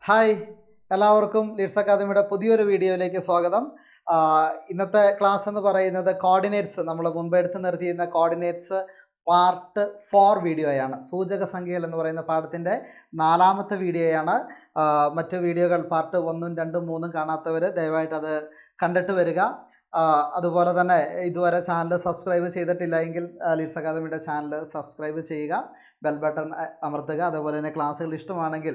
Hi, എല്ലാവർക്കും Leeds അക്കാദമിയുടെ പുതിയൊരു വീഡിയോയിലേക്ക് സ്വാഗതം. ഇന്നത്തെ ക്ലാസ് എന്ന് പറയുന്നത് കോർഡിനേറ്റ്സ്, നമ്മൾ മുമ്പ് എടുത്ത് നിർത്തിയിരുന്ന കോർഡിനേറ്റ്സ് പാർട്ട് 4 വീഡിയോയാണ്. സൂചക സംഖ്യകൾ എന്ന് പറയുന്ന പാഠത്തിൻ്റെ 4ാമത്തെ വീഡിയോയാണ്. മറ്റു വീഡിയോകൾ പാർട്ട് 1ഉം 2ഉം 3ഉം കാണാത്തവർ ദയവായിട്ട് അത് കണ്ടിട്ട് വരിക. അതുപോലെ തന്നെ ഇതുവരെ ചാനൽ സബ്സ്ക്രൈബ് ചെയ്തിട്ടില്ല എങ്കിൽ ലീഡ്സ് അക്കാദമിയുടെ ചാനൽ സബ്സ്ക്രൈബ് ചെയ്യുക, ബെൽ ബട്ടൺ അമർത്തുക. അതുപോലെ തന്നെ ക്ലാസ്സുകൾ ഇഷ്ടമാണെങ്കിൽ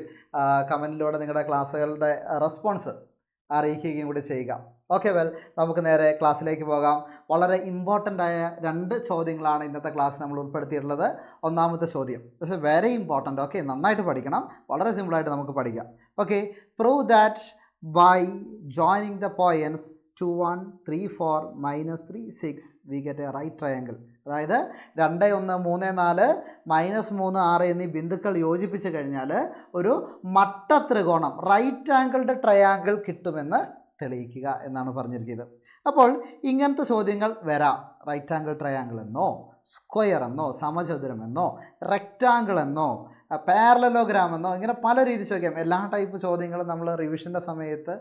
കമൻറ്റിലൂടെ നിങ്ങളുടെ ക്ലാസ്സുകളുടെ റെസ്പോൺസ് അറിയിക്കുകയും കൂടി ചെയ്യുക. ഓക്കെ, നമുക്ക് നേരെ ക്ലാസ്സിലേക്ക് പോകാം. വളരെ ഇമ്പോർട്ടൻ്റ് ആയ 2 ചോദ്യങ്ങളാണ് ഇന്നത്തെ ക്ലാസ് നമ്മൾ ഉൾപ്പെടുത്തിയിട്ടുള്ളത്. ഒന്നാമത്തെ ചോദ്യം ഇറ്റ്സ് വെരി ഇമ്പോർട്ടൻ്റ്. ഓക്കെ, നന്നായിട്ട് പഠിക്കണം, വളരെ സിമ്പിളായിട്ട് നമുക്ക് പഠിക്കാം. Okay, prove that by joining the points 2, 1, 3, 4, -3, 6 we get a right triangle. അതായത് 2, 1, 3, 4, -3, 6 എന്നീ ബിന്ദുക്കൾ യോജിപ്പിച്ച് കഴിഞ്ഞാൽ ഒരു മട്ട ത്രികോണം റൈറ്റ് ആംഗിൾഡ് ട്രയാങ്കിൾ കിട്ടുമെന്ന് തെളിയിക്കുക എന്നാണ് പറഞ്ഞിരിക്കുന്നത്. അപ്പോൾ ഇങ്ങനത്തെ ചോദ്യങ്ങൾ വരാം. റൈറ്റ് ആംഗിൾ ട്രയാങ്കിൾ എന്നോ, സ്ക്വയർ എന്നോ, സമചതുരമെന്നോ, റെക്റ്റാങ്കിൾ എന്നോ, പാരലലോഗ്രാം എന്നോ, ഇങ്ങനെ പല രീതി ചോദിക്കാം. എല്ലാ ടൈപ്പ് ചോദ്യങ്ങളും നമ്മൾ റിവിഷൻ്റെ സമയത്ത്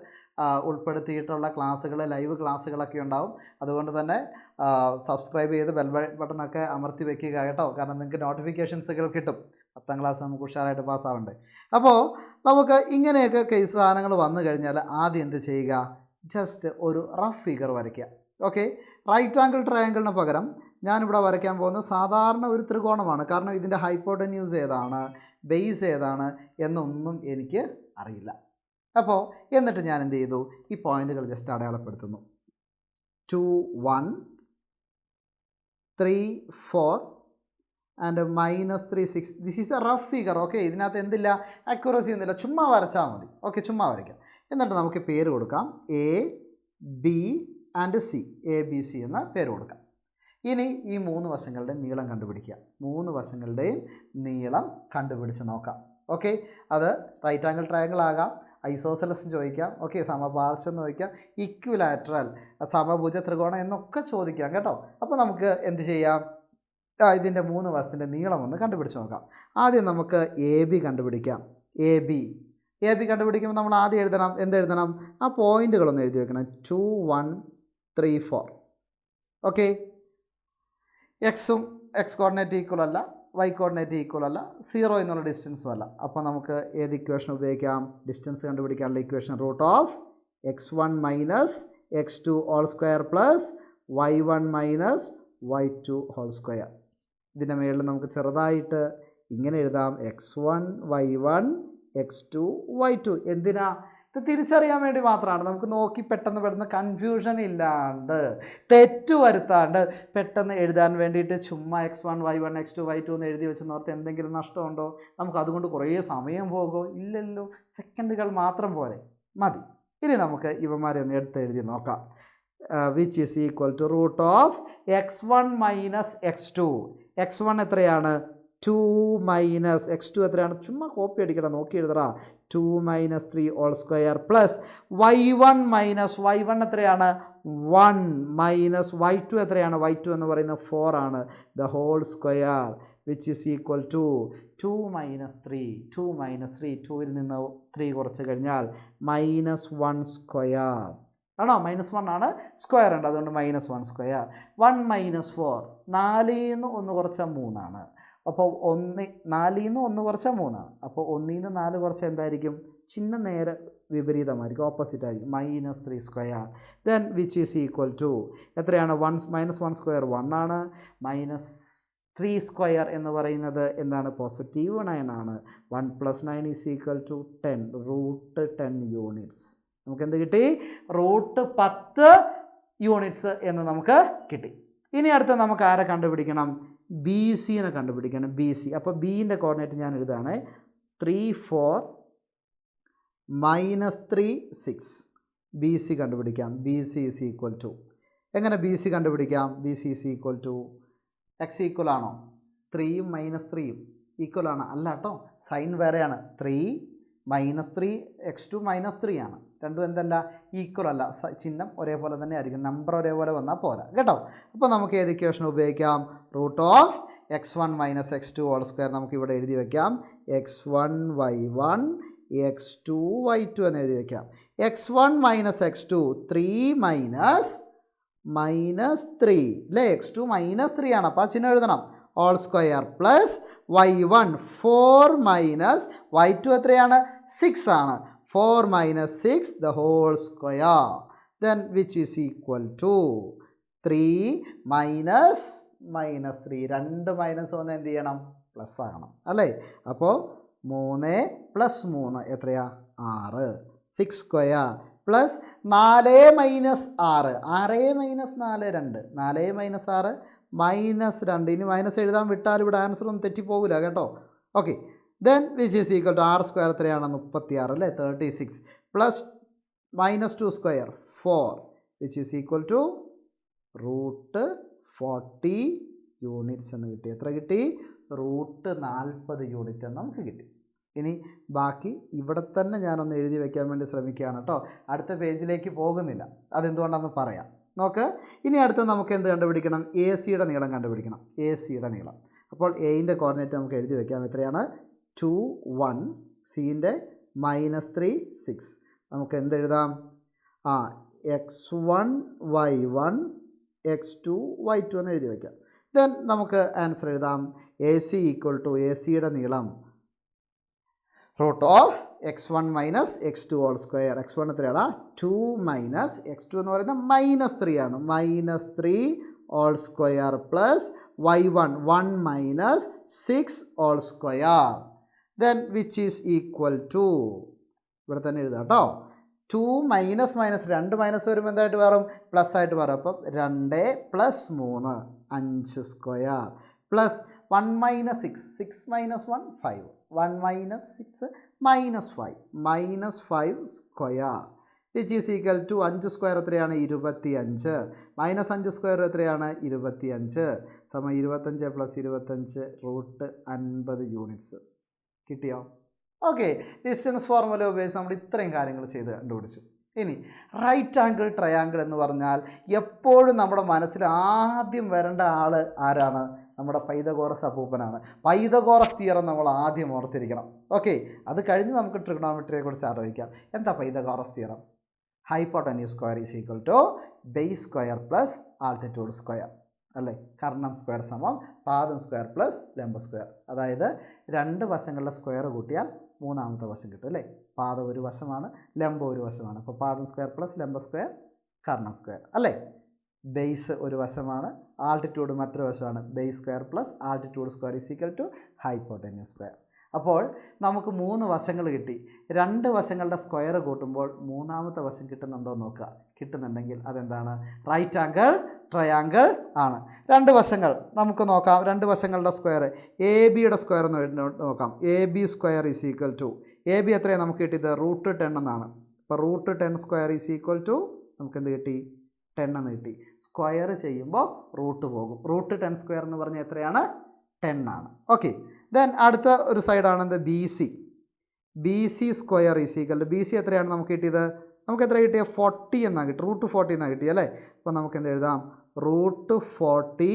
ഉൾപ്പെടുത്തിയിട്ടുള്ള ക്ലാസ്സുകൾ, ലൈവ് ക്ലാസ്സുകളൊക്കെ ഉണ്ടാവും. അതുകൊണ്ട് തന്നെ സബ്സ്ക്രൈബ് ചെയ്ത് ബെൽ ബട്ടണൊക്കെ അമർത്തി വെക്കുക കേട്ടോ, കാരണം നിങ്ങൾക്ക് നോട്ടിഫിക്കേഷൻസുകൾ കിട്ടും. 10ാം ക്ലാസ് നമുക്ക് ഉഷാറായിട്ട് പാസ്സാവണ്ടേ. അപ്പോൾ നമുക്ക് ഇങ്ങനെയൊക്കെ കേസ് സാധനങ്ങൾ വന്നു കഴിഞ്ഞാൽ ആദ്യം എന്ത് ചെയ്യുക, ജസ്റ്റ് ഒരു റഫ് ഫിഗർ വരയ്ക്കുക. ഓക്കെ, റൈറ്റ് ആംഗിൾ ട്രയാങ്കിളിന് പകരം ഞാനിവിടെ വരയ്ക്കാൻ പോകുന്നത് സാധാരണ ഒരു ത്രികോണമാണ്. കാരണം ഇതിൻ്റെ ഹൈപ്പോട്ടന്യൂസ് ഏതാണ്, ബേസ് ഏതാണ് എന്നൊന്നും എനിക്ക് അറിയില്ല. അപ്പോൾ എന്നിട്ട് ഞാൻ എന്ത് ചെയ്തു, ഈ പോയിന്റുകൾ ജസ്റ്റ് അടയാളപ്പെടുത്തുന്നു. 2, 1, 3, 4 and -3, 6. This is A rough figure. Okay, ഇതിനകത്ത് എന്തില്ല, അക്യുറസി ഒന്നുമില്ല, ചുമ്മാ വരച്ചാൽ മതി. ഓക്കെ, ചുമ്മാ വരയ്ക്കാം. എന്നിട്ട് നമുക്ക് പേര് കൊടുക്കാം, A, B and C. ABC എന്ന പേര് കൊടുക്കാം. ഇനി ഈ 3 വശങ്ങളുടെയും നീളം കണ്ടുപിടിക്കുക. 3 വശങ്ങളുടെയും നീളം കണ്ടുപിടിച്ച് നോക്കാം. ഓക്കെ, അത് റൈറ്റ് ആംഗിൾ ട്രയാങ്കിൾ ആകാം, ഐസോസെലസ് ചോദിക്കാം, ഓക്കെ, സമപാർശ്വം എന്ന് ചോദിക്കാം, ഇക്വിലാറ്ററൽ സമഭുജ ത്രികോണം എന്നൊക്കെ ചോദിക്കാം കേട്ടോ. അപ്പോൾ നമുക്ക് എന്ത് ചെയ്യാം, ഇതിൻ്റെ 3 വശത്തിൻ്റെ നീളം ഒന്ന് കണ്ടുപിടിച്ച് നോക്കാം. ആദ്യം നമുക്ക് AB കണ്ടുപിടിക്കാം. AB കണ്ടുപിടിക്കുമ്പോൾ നമ്മൾ ആദ്യം എഴുതണം, എന്തെഴുതണം, ആ പോയിന്റുകളൊന്ന് എഴുതി വെക്കണം. 2, 1, 3, 4. ഓക്കെ, എക്സും എക്സ് കോർഡിനേറ്റ് ഈക്വൽ അല്ല, വൈ കോർഡിനേറ്റ് ഈക്വൽ അല്ല, 0 എന്നുള്ള ഡിസ്റ്റൻസും അല്ല. അപ്പോൾ നമുക്ക് ഏത് ഇക്വേഷൻ ഉപയോഗിക്കാം, ഡിസ്റ്റൻസ് കണ്ടുപിടിക്കാനുള്ള equation √x1 - x2 whole square plus y1 - y2 whole square. ഇതിൻ്റെ മേളിൽ നമുക്ക് ചെറുതായിട്ട് ഇങ്ങനെ എഴുതാം, x1 y1 x2 y2. എന്തിനാ, ഇത് തിരിച്ചറിയാൻ വേണ്ടി മാത്രമാണ്. നമുക്ക് നോക്കി പെട്ടെന്ന് കൺഫ്യൂഷൻ ഇല്ലാണ്ട്, തെറ്റ് വരുത്താണ്ട് പെട്ടെന്ന് എഴുതാൻ വേണ്ടിയിട്ട് ചുമ്മാ x1 y1 x2 y2 എന്ന് എഴുതി വെച്ചെന്നോർത്ത് എന്തെങ്കിലും നഷ്ടമുണ്ടോ, നമുക്ക് അതുകൊണ്ട് കുറേ സമയം പോകുമോ, ഇല്ലല്ലോ, സെക്കൻഡുകൾ മാത്രം പോലെ മതി. ഇനി നമുക്ക് ഇവന്മാരെ ഒന്ന് എഴുതി നോക്കാം. Which is equal to √x1 - x2. x1 എത്രയാണ്, 2 - x2 എത്രയാണ്, ചുമ്മാ കോപ്പി അടിക്കണം, നോക്കി എഴുതടാ. 2 - 3 ഹോൾ സ്ക്വയർ പ്ലസ് y1 എത്രയാണ്, 1 - y2 എത്രയാണ്, y2 എന്ന് പറയുന്നത് 4 ആണ്, the whole square which is equal to 2 - 3. 2ൽ നിന്ന് 3 കുറച്ച് കഴിഞ്ഞാൽ -1 സ്ക്വയർ ആണോ, -1 ആണ്, സ്ക്വയർ ഉണ്ട്, അതുകൊണ്ട് -1 സ്ക്വയർ. 1 - 4, 4ൽ നിന്ന് 1 കുറച്ചാൽ 3 ആണ്. അപ്പോൾ 4ൽ നിന്ന് 1 കുറച്ചാൽ 3 ആണ്. അപ്പോൾ 1ൽ നിന്ന് 4 കുറച്ചാൽ എന്തായിരിക്കും, ചിഹ്നം നേരെ വിപരീതമായിരിക്കും, ഓപ്പോസിറ്റ് ആയിരിക്കും, -3 square. Then which is equal to എത്രയാണ്, -1 സ്ക്വയർ 1 ആണ്, -3 സ്ക്വയർ എന്ന് പറയുന്നത് എന്താണ്, +9 ആണ്. 1 + 9 ഈസ് ഈക്വൽ ടു 10, √10 യൂണിറ്റ്സ്. നമുക്ക് എന്ത് കിട്ടി, √10 യൂണിറ്റ്സ് എന്ന് നമുക്ക് കിട്ടി. ഇനി അടുത്ത നമുക്ക് ആരെ കണ്ടുപിടിക്കണം, BC കണ്ടുപിടിക്കണം. BC, അപ്പോൾ ബീൻ്റെ കോർഡിനേറ്റ് ഞാൻ എഴുതാണ്, 3, 4 -3 6. BC കണ്ടുപിടിക്കാം. BC ഈസ് ഈക്വൽ ടു, എങ്ങനെ BC കണ്ടുപിടിക്കാം, BC is equal to, x equal ആണോ, 3ഉം -3ഉം ഈക്വൽ ആണ്, അല്ല കേട്ടോ, സൈൻ വേറെയാണ്. 3 -3 x2 -3 ആണ്, രണ്ടും എന്തല്ല, ഈക്വൽ അല്ല, ചിഹ്നം ഒരേപോലെ തന്നെ ആയിരിക്കും, നമ്പർ ഒരേപോലെ വന്നാൽ പോരാ കേട്ടോ. അപ്പോൾ നമുക്ക് ഏത് ഇക്വേഷൻ ഉപയോഗിക്കാം, √x1 - x2 ഹോൾ സ്ക്വയർ നമുക്ക് ഇവിടെ എഴുതി വയ്ക്കാം. x1 y1 x2 y2 എന്ന് എഴുതി വയ്ക്കാം. x1 മൈനസ് x2 3 മൈനസ് -3 അല്ലേ, x2 -3 ആണ്, അപ്പോൾ ആ ചിഹ്നം എഴുതണം. All square plus y1 4 minus y2 എത്രയാണ് 6 ആണ്, 4 minus 6 the whole square, then which is equal to 3 minus -3, 2 minus 1 എന്ത് ചെയ്യണം, പ്ലസ് ആകണം അല്ലേ. അപ്പോൾ 3 + 3 എത്രയാ 6, 6 square plus 4 minus 6, 6 minus 4 2, 4 minus 6 -2. ഇനി മൈനസ് എഴുതാൻ വിട്ടാൽ ഇവിടെ ആൻസർ ഒന്നും തെറ്റിപ്പോകില്ല കേട്ടോ. Okay, then which is equal to r square എത്രയാണ് 36 അല്ലേ, 36 plus -2 square 4 which is equal to √40 units എന്ന് കിട്ടി. എത്ര കിട്ടി, √40 യൂണിറ്റ് എന്ന് നമുക്ക് കിട്ടി. ഇനി ബാക്കി ഇവിടെ തന്നെ ഞാനൊന്ന് എഴുതി വയ്ക്കാൻ വേണ്ടി ശ്രമിക്കുകയാണ് കേട്ടോ, അടുത്ത പേജിലേക്ക് പോകുന്നില്ല, അതെന്തുകൊണ്ടാണെന്ന് പറയാം. നോക്ക്, ഇനി അടുത്ത് നമുക്ക് എന്ത് കണ്ടുപിടിക്കണം, എ സിയുടെ നീളം കണ്ടുപിടിക്കണം, എ സിയുടെ നീളം. അപ്പോൾ എയിൻ്റെ കോർഡിനേറ്റ് നമുക്ക് എഴുതി വയ്ക്കാം, എത്രയാണ് 2 1, സിൻ്റെ -3 6. നമുക്ക് എന്തെഴുതാം, x1 y1 x2 y2 എന്ന് എഴുതി വയ്ക്കാം. ദെൻ നമുക്ക് ആൻസർ എഴുതാം, A C equal to A സിയുടെ നീളം √x1 minus x2 whole square. x1 എത്രയാണ് 2 മൈനസ് x2 എന്ന് പറയുന്നത് -3 ആണ്, -3 whole square plus y1 1 minus 6 whole square, then which is equal to, ഇവിടെ തന്നെ എഴുതാം കേട്ടോ, 2 മൈനസ് 2 മൈനസ് വരുമ്പോൾ എന്തായിട്ട് മാറും, പ്ലസ് ആയിട്ട് മാറും. അപ്പം 2 + 3 5 square plus 1 minus 6 6 minus 1 5, 1 minus 6 -5 square which is equal to 5 square എത്രയാണ് 25, -5 സ്ക്വയർ എത്രയാണ് 25, സമം 25 + 25 √50 യൂണിറ്റ്സ്. കിട്ടിയോ? ഓക്കെ, ഡിസ്റ്റൻസ് ഫോർമുല ഉപയോഗിച്ച് നമ്മൾ ഇത്രയും കാര്യങ്ങൾ ചെയ്ത് കണ്ടുപിടിച്ചു. ഇനി റൈറ്റ് ആംഗിൾ ട്രയാങ്കിൾ എന്ന് പറഞ്ഞാൽ എപ്പോഴും നമ്മുടെ മനസ്സിൽ ആദ്യം വരേണ്ട ആൾ ആരാണ്, നമ്മുടെ പൈതഗോറസ് അപ്പൂപ്പനാണ്. പൈതഗോറസ് തിയറം നമ്മൾ ആദ്യം ഓർത്തിരിക്കണം. ഓക്കെ, അത് കഴിഞ്ഞ് നമുക്ക് ട്രിഗണോമെട്രിയെ കുറിച്ച് ആലോചിക്കാം. എന്താ Pythagoras theorem? Hypotenuse square is equal to base square plus altitude square അല്ലേ, കർണം സ്ക്വയർ സമം പാദം സ്ക്വയർ പ്ലസ് ലംബ സ്ക്വയർ. അതായത് രണ്ട് വശങ്ങളുടെ സ്ക്വയർ കൂട്ടിയാൽ മൂന്നാമത്തെ വശം കിട്ടും അല്ലേ. പാദം ഒരു വശമാണ്, ലംബം ഒരു വശമാണ്, അപ്പോൾ പാദം സ്ക്വയർ പ്ലസ് ലംബ സ്ക്വയർ കർണം സ്ക്വയർ അല്ലേ. ബേസ് ഒരു വശമാണ്, ആൾട്ടിറ്റ്യൂഡ് മറ്റൊരു വശമാണ്, base square plus altitude square is equal to hypotenuse square. അപ്പോൾ നമുക്ക് 3 വശങ്ങൾ കിട്ടി. 2 വശങ്ങളുടെ സ്ക്വയർ കൂട്ടുമ്പോൾ മൂന്നാമത്തെ വശം കിട്ടുന്നുണ്ടോ എന്ന് നോക്കുക. കിട്ടുന്നുണ്ടെങ്കിൽ അതെന്താണ്, റൈറ്റ് ആംഗിൾ ട്രയാങ്കിൾ ആണ്. 2 വശങ്ങൾ നമുക്ക് നോക്കാം. 2 വശങ്ങളുടെ സ്ക്വയർ, എ ബിയുടെ സ്ക്വയർ എന്ന് നോക്കാം. A B square is equal to, A B എത്രയാണ് നമുക്ക് കിട്ടിയത് √10 എന്നാണ്. അപ്പോൾ √10 സ്ക്വയർ ഈസ് ഈക്വൽ ടു നമുക്ക് എന്ത് കിട്ടി, 10 എന്ന് കിട്ടി. സ്ക്വയർ ചെയ്യുമ്പോൾ റൂട്ട് പോകും. √10 സ്ക്വയർ എന്ന് പറഞ്ഞാൽ എത്രയാണ് 10 ആണ്. ഓക്കെ, ദെൻ അടുത്ത ഒരു സൈഡാണ് എന്ത്, B C. B C square is equal to, B C എത്രയാണ് നമുക്ക് കിട്ടിയത്, നമുക്ക് എത്ര കിട്ടിയ 40 എന്നാണ് കിട്ടി, √40 എന്നാണ് കിട്ടി അല്ലേ. അപ്പോൾ നമുക്ക് എന്ത് എഴുതാം, √40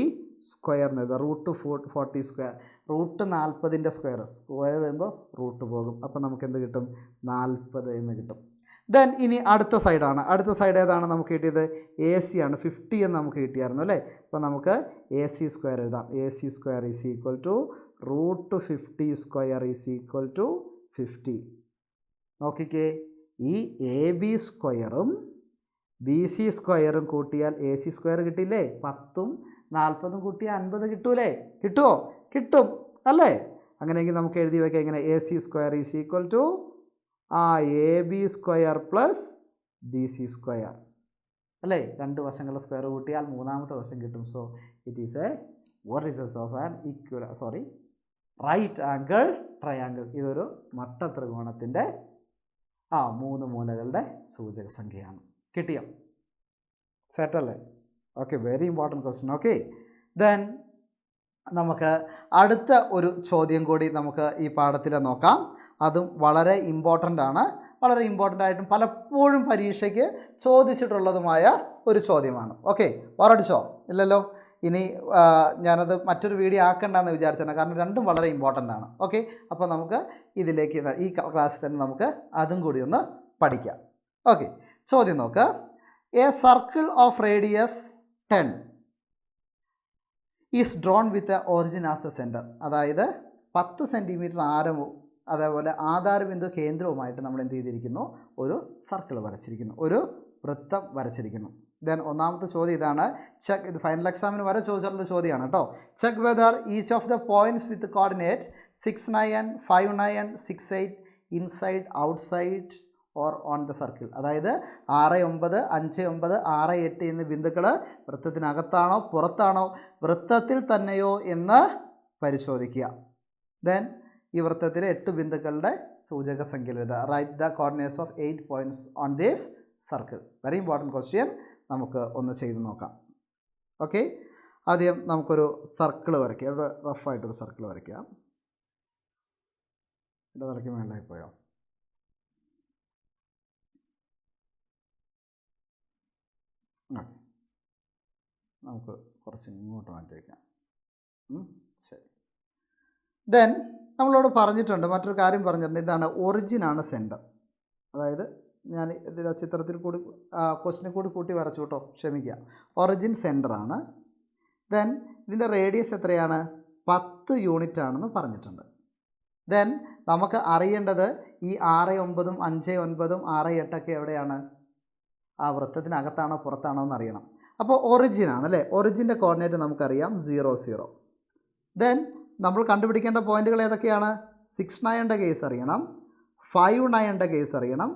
സ്ക്വയർ എന്ന് എഴുതാം. √40 സ്ക്വയർ, √40ൻ്റെ സ്ക്വയർ വരുമ്പോൾ റൂട്ട് പോകും. അപ്പോൾ നമുക്ക് എന്ത് കിട്ടും, 40 എന്ന് കിട്ടും. ദെൻ ഇനി അടുത്ത സൈഡാണ്. അടുത്ത സൈഡ് ഏതാണ് നമുക്ക് കിട്ടിയത്, എ സി ആണ്. 50 എന്ന് നമുക്ക് കിട്ടിയായിരുന്നു അല്ലേ. അപ്പോൾ നമുക്ക് എ സി സ്ക്വയർ എഴുതാം. A C square is equal to √50 square is equal to 50. നോക്കിക്കേ, ഈ എ ബി സ്ക്വയറും ബി സി സ്ക്വയറും കൂട്ടിയാൽ എ സി സ്ക്വയർ കിട്ടില്ലേ, 10ഉം 40ഉം കൂട്ടിയാൽ 50 കിട്ടൂലേ. കിട്ടുമോ? കിട്ടും അല്ലേ. അങ്ങനെയെങ്കിൽ നമുക്ക് എഴുതി വയ്ക്കാം ഇങ്ങനെ, A C square is equal to A B square plus B C square അല്ലേ. 2 വശങ്ങളുടെ സ്ക്വയർ കൂട്ടിയാൽ മൂന്നാമത്തെ വശം കിട്ടും. So it is a vertices of an right angle triangle. ഇതൊരു മട്ട ത്രികോണത്തിൻ്റെ 3 മൂലകളുടെ സൂചക സംഖ്യയാണ്. കിട്ടിയോ? സെറ്റല്ലേ? Okay, very important question. Okay, then നമുക്ക് അടുത്ത ഒരു ചോദ്യം കൂടി നമുക്ക് ഈ പാഠത്തിൽ നോക്കാം. അതും വളരെ ഇമ്പോർട്ടൻ്റ് ആണ്. വളരെ ഇമ്പോർട്ടൻ്റ് ആയിട്ടും പലപ്പോഴും പരീക്ഷയ്ക്ക് ചോദിച്ചിട്ടുള്ളതുമായ ഒരു ചോദ്യമാണ്. ഓക്കെ, ഓറടിച്ചോ? ഇല്ലല്ലോ. ഇനി ഞാനത് മറ്റൊരു വീഡിയോ ആക്കണ്ടെന്ന് വിചാരിച്ചാണ്, കാരണം രണ്ടും വളരെ ഇമ്പോർട്ടൻ്റ് ആണ്. ഓക്കെ, അപ്പോൾ നമുക്ക് ഇതിലേക്ക് ഈ ക്ലാസ്സിൽ തന്നെ നമുക്ക് അതും കൂടി ഒന്ന് പഠിക്കാം. ഓക്കെ, ചോദ്യം നോക്കുക. A circle of radius 10 is drawn with a origin as A centre. അതായത് 10 സെൻറ്റിമീറ്റർ ആരവും അതേപോലെ ആധാരബിന്ദു കേന്ദ്രവുമായിട്ട് നമ്മൾ എന്ത് ചെയ്തിരിക്കുന്നു, ഒരു സർക്കിൾ വരച്ചിരിക്കുന്നു, ഒരു വൃത്തം വരച്ചിരിക്കുന്നു. ദെൻ ഒന്നാമത്തെ ചോദ്യം ഇതാണ്. ചെക്ക്, ഇത് ഫൈനൽ എക്സാമിന് വരെ ചോദിച്ചിട്ടുള്ള ചോദ്യമാണ് കേട്ടോ. Check whether each of the points with coordinate 6, 9, 5, 9, 6, 8 inside, outside or on the circle. അതായത് 6, 9, 5, 9, 6, 8 എന്നീ ബിന്ദുക്കൾ വൃത്തത്തിനകത്താണോ പുറത്താണോ വൃത്തത്തിൽ തന്നെയോ എന്ന് പരിശോധിക്കുക. ദെൻ ഈ വൃത്തത്തിലെ 8 ബിന്ദുക്കളുടെ സൂചക സംഖ്യ എഴുതുക. Write the coordinates of 8 points on this circle. Very important question. നമുക്ക് ഒന്ന് ചെയ്ത് നോക്കാം. ഓക്കെ, ആദ്യം നമുക്കൊരു സർക്കിൾ വരയ്ക്കുക. ഇവിടെ റഫായിട്ടൊരു സർക്കിൾ വരയ്ക്കാം. ഇവിടെ തലയ്ക്ക് മേളിലായി പോയോ? ഓക്കെ, നമുക്ക് കുറച്ച് ഇങ്ങോട്ട് മാറ്റി വയ്ക്കാം. ശരി. ദെൻ നമ്മളോട് പറഞ്ഞിട്ടുണ്ട്, മറ്റൊരു കാര്യം പറഞ്ഞിട്ടുണ്ട്. ഇതാണ് ഒറിജിനാണ് സെൻറ്റർ. അതായത് ഞാൻ ഇതിൽ ചിത്രത്തിൽ കൂടി ക്വസ്റ്റിനെ കൂടി കൂട്ടി വരച്ചു കേട്ടോ, ക്ഷമിക്കുക. ഒറിജിൻ സെൻറ്ററാണ്. ദെൻ ഇതിൻ്റെ റേഡിയസ് എത്രയാണ്? 10 യൂണിറ്റ് ആണെന്ന് പറഞ്ഞിട്ടുണ്ട്. ദെൻ നമുക്ക് അറിയേണ്ടത് ഈ 6, 9, 5, 9, 6, 8 എവിടെയാണ്? ആ വൃത്തത്തിനകത്താണോ പുറത്താണോ എന്ന് അറിയണം. അപ്പോൾ ഒറിജിനാണ് അല്ലേ? ഒറിജിൻ്റെ കോർഡിനേറ്റ് നമുക്കറിയാം 0, 0. ദെൻ നമ്മൾ കണ്ടുപിടിക്കേണ്ട പോയിന്റുകൾ ഏതൊക്കെയാണ്? 6, 9ൻ്റെ കേസ് അറിയണം, 5, 9ൻ്റെ കേസ് അറിയണം,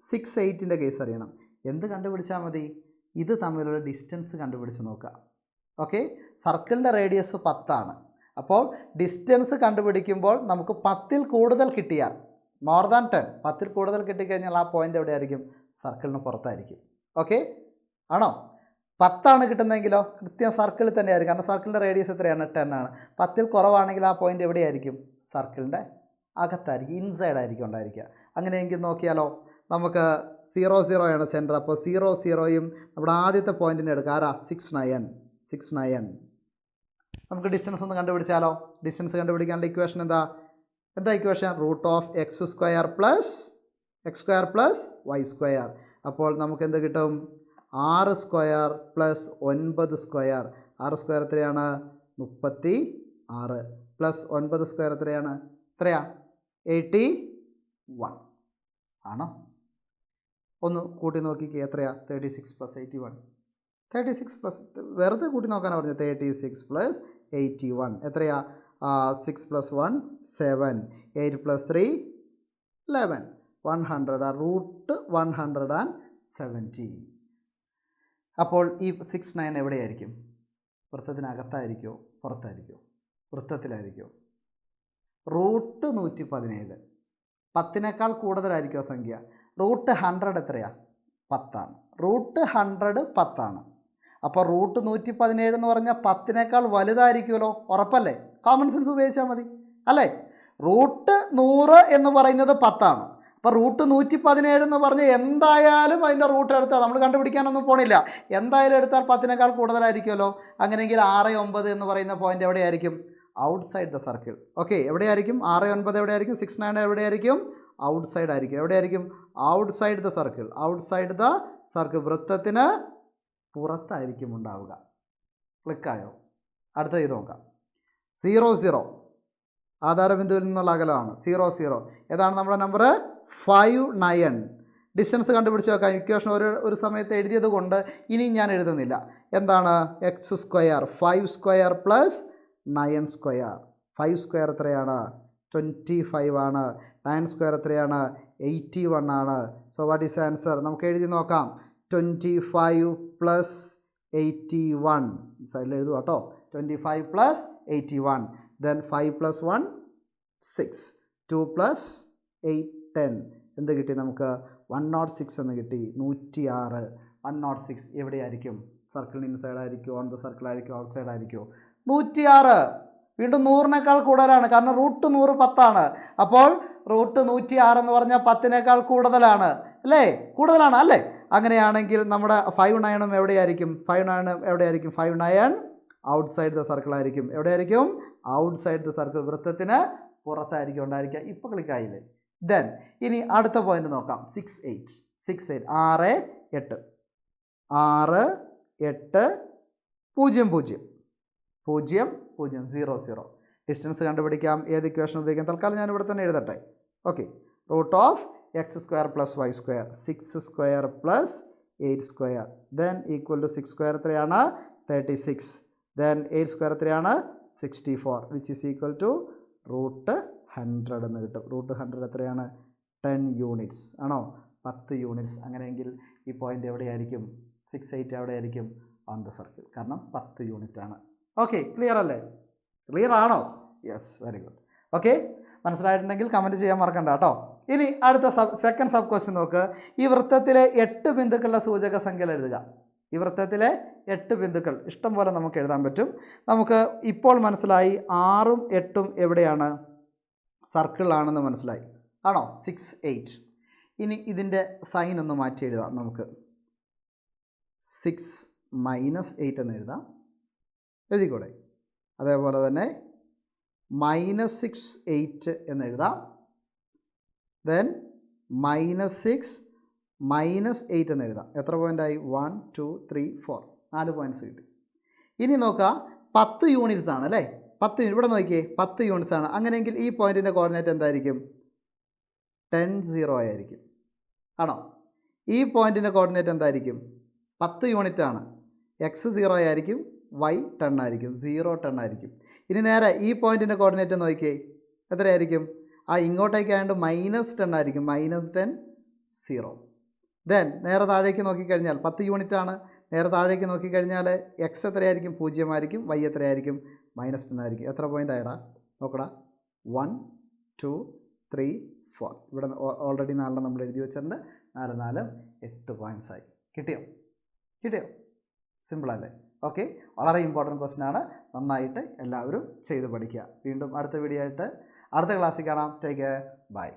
6, 8ൻ്റെ കേസ് അറിയണം. എന്ത് കണ്ടുപിടിച്ചാൽ മതി? ഇത് തമ്മിലുള്ള ഡിസ്റ്റൻസ് കണ്ടുപിടിച്ച് നോക്കുക. ഓക്കെ, സർക്കിളിൻ്റെ റേഡിയസ് 10 ആണ്. അപ്പോൾ ഡിസ്റ്റൻസ് കണ്ടുപിടിക്കുമ്പോൾ നമുക്ക് 10ൽ കൂടുതൽ കിട്ടിയാൽ, മോർ ദാൻ 10, 10ൽ കൂടുതൽ കിട്ടിക്കഴിഞ്ഞാൽ ആ പോയിൻ്റ് എവിടെയായിരിക്കും? സർക്കിളിന് പുറത്തായിരിക്കും. ഓക്കെ ആണോ? 10 കിട്ടുന്നതെങ്കിലോ കൃത്യം സർക്കിളിൽ തന്നെയായിരിക്കും. കാരണം സർക്കിളിൻ്റെ റേഡിയസ് എത്രയാണ്? 10 ആണ്. 10ൽ കുറവാണെങ്കിൽ ആ പോയിൻ്റ് എവിടെയായിരിക്കും? സർക്കിളിൻ്റെ അകത്തായിരിക്കും, ഇൻസൈഡ് ആയിരിക്കും ഉണ്ടായിരിക്കുക. അങ്ങനെയെങ്കിൽ നോക്കിയാലോ, നമുക്ക് 0, 0 ആണ് സെൻറ്റർ. അപ്പോൾ 0, 0യും നമ്മുടെ ആദ്യത്തെ പോയിൻറ്റിനെ എടുക്കുക. ആരാ? 6, 9, 6, 9. നമുക്ക് ഡിസ്റ്റൻസ് ഒന്ന് കണ്ടുപിടിച്ചാലോ? ഡിസ്റ്റൻസ് കണ്ടുപിടിക്കാനുള്ള ഇക്വേഷൻ എന്താ ഇക്വേഷൻ? √(x² + x² + y². അപ്പോൾ നമുക്ക് എന്ത് കിട്ടും? 6² + 9². 6² എത്രയാണ്? 36 പ്ലസ് 9² എത്രയാണ്? 81 ആണോ? ഒന്ന് കൂട്ടി നോക്കിക്കേ, എത്രയാ? 36 + 81. 36 പ്ലസ് വെറുതെ കൂട്ടി നോക്കാനാണ് പറഞ്ഞത്. 36 + 81 എത്രയാ? 6 + 1 7, 8 + 3 11, 100, √170. അപ്പോൾ ഈ 6, 9 എവിടെയായിരിക്കും? വൃത്തത്തിനകത്തായിരിക്കുമോ പുറത്തായിരിക്കുമോ? വൃത്തത്തിലായിരിക്കുമോ? √117, 10നേക്കാൾ കൂടുതലായിരിക്കുമോ സംഖ്യ? √100 എത്രയാ? 10 ആണ്. √100 10 ആണ്. അപ്പോൾ √117 എന്ന് പറഞ്ഞാൽ 10നേക്കാൾ വലുതായിരിക്കുമല്ലോ, ഉറപ്പല്ലേ? കോമൺ സെൻസ് ഉപയോഗിച്ചാൽ മതി അല്ലേ? √100 എന്ന് പറയുന്നത് 10 ആണ്. അപ്പോൾ √117 എന്ന് പറഞ്ഞാൽ എന്തായാലും അതിൻ്റെ റൂട്ട് എടുത്താൽ നമ്മൾ കണ്ടുപിടിക്കാനൊന്നും പോണില്ല. എന്തായാലും എടുത്താൽ 10നേക്കാൾ കൂടുതലായിരിക്കുമല്ലോ. അങ്ങനെയെങ്കിൽ 6, 9 എന്ന് പറയുന്ന പോയിൻ്റ് എവിടെയായിരിക്കും? Outside the circle. ഓക്കെ, എവിടെയായിരിക്കും? 6, 9 എവിടെയായിരിക്കും? 6, 9 എവിടെയായിരിക്കും? ഔട്ട്സൈഡ് ആയിരിക്കും. എവിടെയായിരിക്കും? Outside the circle. Outside the circle, വൃത്തത്തിന് പുറത്തായിരിക്കും ഉണ്ടാവുക. ക്ലിക്കായോ? അടുത്ത ഇത് നോക്കാം. 0, 0 ആധാരബിന്ദുവിൽ നിന്നുള്ള അകലമാണ്. 0, 0 ഏതാണ് നമ്മുടെ നമ്പർ? 5, 9. ഡിസ്റ്റൻസ് കണ്ടുപിടിച്ച് നോക്കാം. ഇക്വേഷൻ ഒരു സമയത്ത് എഴുതിയത് കൊണ്ട് ഇനി ഞാൻ എഴുതുന്നില്ല. എന്താണ്? x² 5² + 9². 5² എത്രയാണ്? 25 ആണ്. 9² എത്രയാണ്? 81 ആണ്. So what is answer? നമുക്ക് എഴുതി നോക്കാം. 25 + 81 സൈഡിൽ എഴുതുക കേട്ടോ. 25 + 81. ദെൻ 5 + 1 6, 2 + 8 10. എന്ത് കിട്ടി നമുക്ക്? 106 എന്ന് കിട്ടി. 106. 106 എവിടെയായിരിക്കും? സർക്കിളിന് ഇൻസൈഡ് ആയിരിക്കുമോ, ഓൺ ദ സർക്കിൾ ആയിരിക്കുമോ, ഔട്ട്സൈഡ് ആയിരിക്കുമോ? 106 വീണ്ടും 100നേക്കാൾ കൂടുതലാണ്. കാരണം √100 10 ആണ്. അപ്പോൾ √106 എന്ന് പറഞ്ഞാൽ 10നേക്കാൾ കൂടുതലാണ് അല്ലേ? കൂടുതലാണ് അല്ലേ? അങ്ങനെയാണെങ്കിൽ നമ്മുടെ 5, 9 എവിടെയായിരിക്കും? 5, 9 എവിടെയായിരിക്കും? 5, 9 ഔട്ട്സൈഡ് ദ സർക്കിൾ ആയിരിക്കും. എവിടെയായിരിക്കും? ഔട്ട്സൈഡ് ദ സർക്കിൾ, വൃത്തത്തിന് പുറത്തായിരിക്കും ഉണ്ടായിരിക്കുക. ഇപ്പോൾ ക്ലിക്കായില്ലേ? ദെൻ ഇനി അടുത്ത പോയിന്റ് നോക്കാം. 6 8 6 8 6 8 6 8 0 0 0 0 0 ഡിസ്റ്റൻസ് കണ്ടുപിടിക്കാം. ഏത് ഇക്വേഷൻ ഉപയോഗിക്കാം? തൽക്കാലം ഞാൻ ഇവിടെ തന്നെ എഴുതട്ടെ. Okay, root of x square plus y square 6 square plus 8 square then equal to 6 square എത്രയാണ്? 36 ദെൻ 8 സ്ക്വയർ എത്രയാണ്? 64 which is equal to root 100 എന്ന് കിട്ടും. റൂട്ട് 100 എത്രയാണ്? 10 യൂണിറ്റ്സ് ആണോ? 10 യൂണിറ്റ്സ്. അങ്ങനെയെങ്കിൽ ഈ പോയിന്റ് എവിടെയായിരിക്കും? 6 8 എവിടെയായിരിക്കും? ഓൺ ദ സർക്കിൾ, കാരണം 10 യൂണിറ്റ് ആണ്. ഓക്കെ, ക്ലിയർ അല്ലേ? ക്ലിയർ ആണോ? Yes, very good. ഓക്കെ, മനസ്സിലായിട്ടുണ്ടെങ്കിൽ കമൻറ്റ് ചെയ്യാൻ മറക്കണ്ട കേട്ടോ. ഇനി അടുത്ത സെക്കൻഡ് സബ് ക്വസ്റ്റ്യൻ നോക്ക്. ഈ വൃത്തത്തിലെ 8 ബിന്ദുക്കളുടെ സൂചക സംഖ്യകൾ എഴുതുക. ഈ വൃത്തത്തിലെ 8 ബിന്ദുക്കൾ ഇഷ്ടം പോലെ നമുക്ക് എഴുതാൻ പറ്റും. നമുക്ക് ഇപ്പോൾ മനസ്സിലായി 6ഉം 8ഉം എവിടെയാണ്? സർക്കിളിലാണെന്ന് മനസ്സിലായി ആണോ? 6 8. ഇനി ഇതിൻ്റെ സൈൻ ഒന്ന് മാറ്റി എഴുതാം. നമുക്ക് 6 -8 എന്ന് എഴുതാം. എഴുതിക്കൂടെ? അതേപോലെ തന്നെ -6 8 എന്ന് എഴുതാം. ദെൻ -6 -8 എന്ന് എഴുതാം. എത്ര പോയിൻ്റായി? 1 2 3 4 4 പോയിൻറ്റ്സ് കിട്ടി. ഇനി നോക്കുക, 10 യൂണിറ്റ്സ് ആണ് അല്ലേ? 10 ഇവിടെ നോക്കിയേ, 10 യൂണിറ്റ്സ് ആണ്. അങ്ങനെയെങ്കിൽ ഈ പോയിൻറ്റിൻ്റെ കോർഡിനേറ്റ് എന്തായിരിക്കും? 10 0 ആയിരിക്കും ആണോ? ഈ പോയിൻറ്റിൻ്റെ കോർഡിനേറ്റ് എന്തായിരിക്കും? 10 യൂണിറ്റ് ആണ്. എക്സ് 0 ആയിരിക്കും, വൈ 10 ആയിരിക്കും, 0 10 ആയിരിക്കും. ഇനി നേരെ ഈ പോയിൻറ്റിൻ്റെ കോർഡിനേറ്റ് നോക്കിയേ, എത്രയായിരിക്കും? ആ ഇങ്ങോട്ടേക്കായതുകൊണ്ട് -10 ആയിരിക്കും. -10 0. ദെൻ നേരെ താഴേക്ക് നോക്കിക്കഴിഞ്ഞാൽ 10 യൂണിറ്റ് ആണ്. നേരെ താഴേക്ക് നോക്കിക്കഴിഞ്ഞാൽ എക്സ് എത്രയായിരിക്കും? 0 ആയിരിക്കും. വൈ എത്രയായിരിക്കും? -10 ആയിരിക്കും. എത്ര പോയിൻ്റ് ആയടാ? നോക്കടാ, 1 2 3 4. ഇവിടെ ഓൾറെഡി 4 നമ്മൾ എഴുതി വെച്ചിട്ടുണ്ട്. 4 4 8 പോയിൻറ്റ്സ് ആയി. കിട്ടിയോ? സിമ്പിൾ അല്ലേ? ഓക്കെ, വളരെ ഇമ്പോർട്ടൻറ്റ് ക്വസ്റ്റ്യൻ ആണ്. നന്നായിട്ട് എല്ലാവരും ചെയ്ത് പഠിക്കുക. വീണ്ടും അടുത്ത വീഡിയോ ആയിട്ട് അടുത്ത ക്ലാസ്സിൽ കാണാം. Take care, by.